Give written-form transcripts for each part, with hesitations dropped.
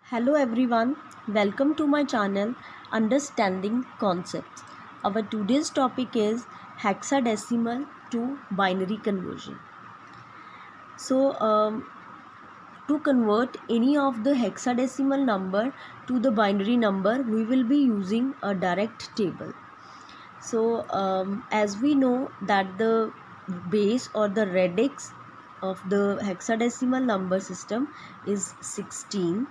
Hello everyone, welcome to my channel Understanding Concepts. Our today's topic is hexadecimal to binary conversion. So, to convert any of the hexadecimal number to the binary number, we will be using a direct table. So, as we know that the base or the radix of the hexadecimal number system is 16,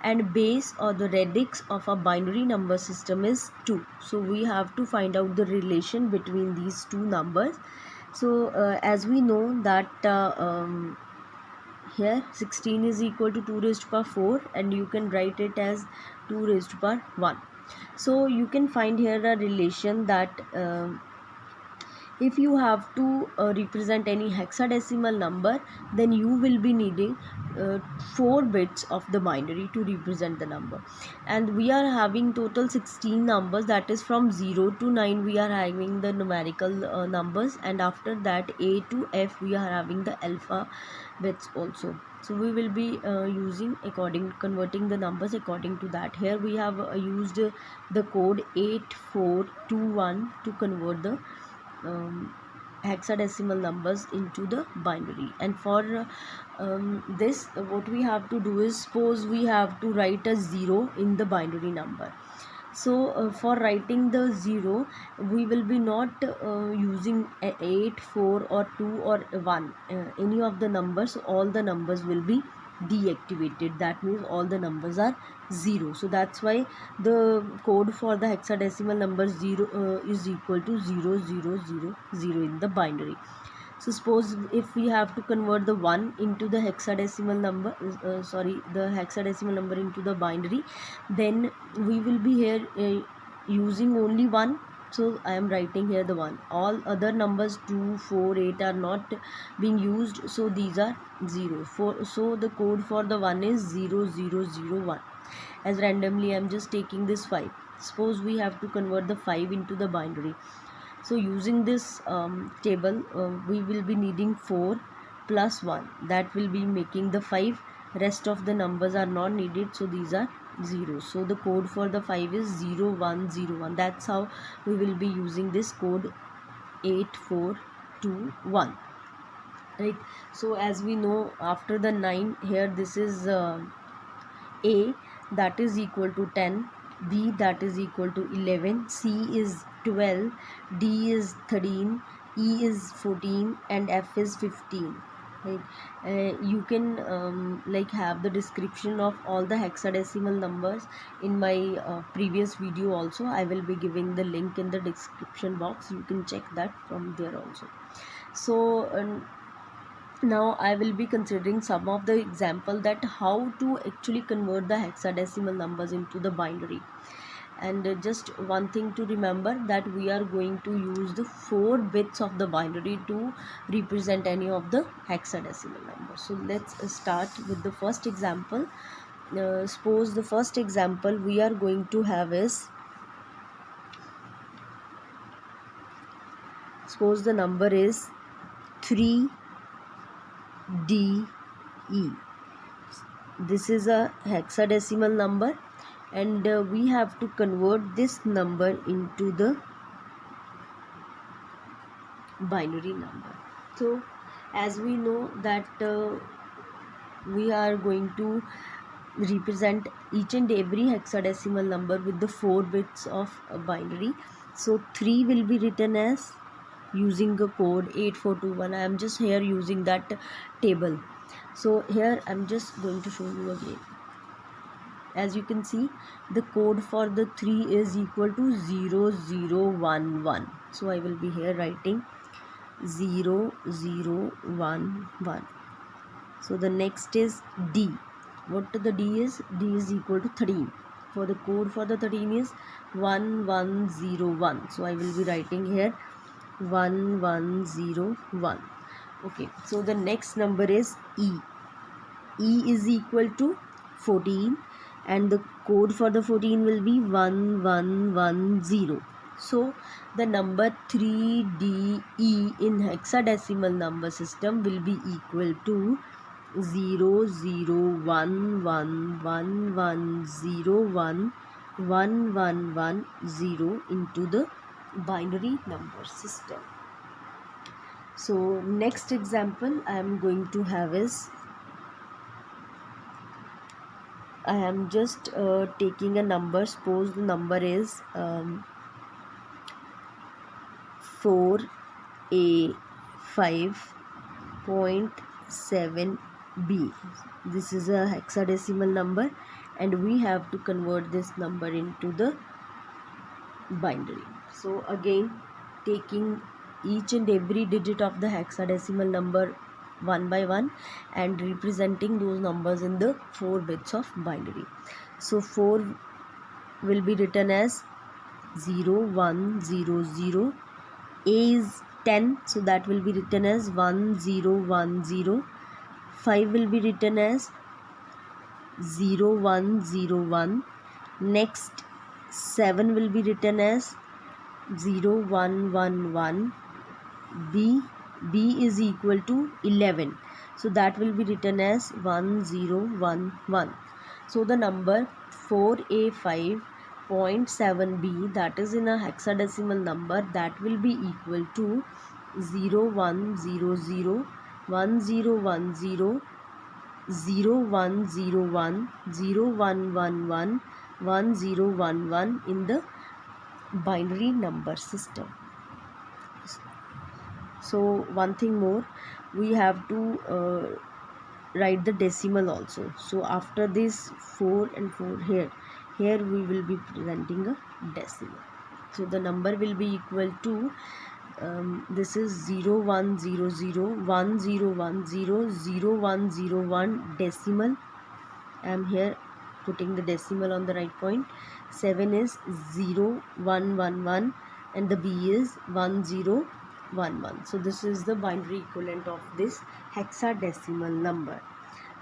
and base or the radix of a binary number system is 2. So we have to find out the relation between these two numbers. So as we know that here 16 is equal to 2 raised to power 4, and you can write it as 2 raised to power 1. So you can find here a relation that if you have to represent any hexadecimal number, then you will be needing 4 bits of the binary to represent the number, and we are having total 16 numbers, that is from 0 to 9 we are having the numerical numbers, and after that A to F we are having the alpha bits also. So we will be converting the numbers according to that. Here we have used the code 8421 to convert the hexadecimal numbers into the binary. And for this, what we have to do is, suppose we have to write a 0 in the binary number. So for writing the 0, we will be not using 8, 4 or 2 or 1, any of the numbers. All the numbers will be deactivated, that means all the numbers are 0. So that's why the code for the hexadecimal number 0 is equal to 0000 in the binary. So suppose if we have to convert the 1 into the hexadecimal number, the hexadecimal number into the binary, then we will be here using only 1. So I am writing here the 1. All other numbers 2, 4, 8 are not being used, so these are 0. So the code for the 1 is 0001. As randomly I am just taking this 5. Suppose we have to convert the 5 into the binary. So using this table, we will be needing 4 plus 1. That will be making the 5. Rest of the numbers are not needed, so these are 0. So the code for the 5 is 0101. That's how we will be using this code 8421. Right. So as we know, after the 9, here this is A, that is equal to 10, B, that is equal to 11, C is 12, D is 13, E is 14, and F is 15. Right. You can have the description of all the hexadecimal numbers in my previous video also. I will be giving the link in the description box. You can check that from there also. So now I will be considering some of the example that how to actually convert the hexadecimal numbers into the binary. And just one thing to remember, that we are going to use the 4 bits of the binary to represent any of the hexadecimal numbers. So let's start with the first example. Suppose the first example we are going to have is, suppose the number is 3DE. This is a hexadecimal number, and we have to convert this number into the binary number. So as we know that we are going to represent each and every hexadecimal number with the 4 bits of a binary. So 3 will be written as, using the code 8421. I am just here using that table. So here I am just going to show you again. As you can see, the code for the 3 is equal to 0011. So I will be here writing 0011. So the next is D. What the D is? D is equal to 13. For the code for the 13 is 1101. So I will be writing here 1101. Okay, so the next number is E. E is equal to 14, and the code for the 14 will be 1110. So the number 3DE in hexadecimal number system will be equal to 0 0 1 1 1 1 0 1 1 1 1 0 into the binary number system. So next example I am going to have is, I am just taking a number. Suppose the number is 4A5.7B. This is a hexadecimal number and we have to convert this number into the binary. So again, taking each and every digit of the hexadecimal number one by one and representing those numbers in the 4 bits of binary. So 4 will be written as 0 1 0 0. A is 10, so that will be written as 1 0 1 0. 5 will be written as 0 1 0 1. Next 7 will be written as 0 1 1 1. B is equal to 11, so that will be written as 1 0 1 1. So the number 4A5.7B, that is in a hexadecimal number, that will be equal to 0 1 0 0 1 0 1 0 0 1 0 1 0 1 1 1 1 0 1 1 in the binary number system. So one thing more, we have to write the decimal also. So after this 4 and 4 here we will be presenting a decimal. So the number will be equal to this is 0 1 0 0 1 0 1 0 0 1 0 1 decimal. I am here putting the decimal on the right point. 7 is 0 1 1 1 and the B is 1 0 1 1. So this is the binary equivalent of this hexadecimal number.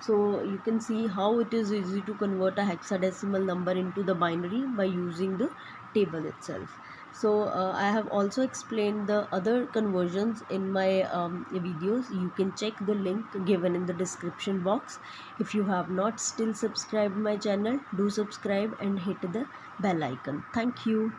So you can see how it is easy to convert a hexadecimal number into the binary by using the table itself. So I have also explained the other conversions in my videos. You can check the link given in the description box. If you have not still subscribed my channel, do subscribe and hit the bell icon. Thank you.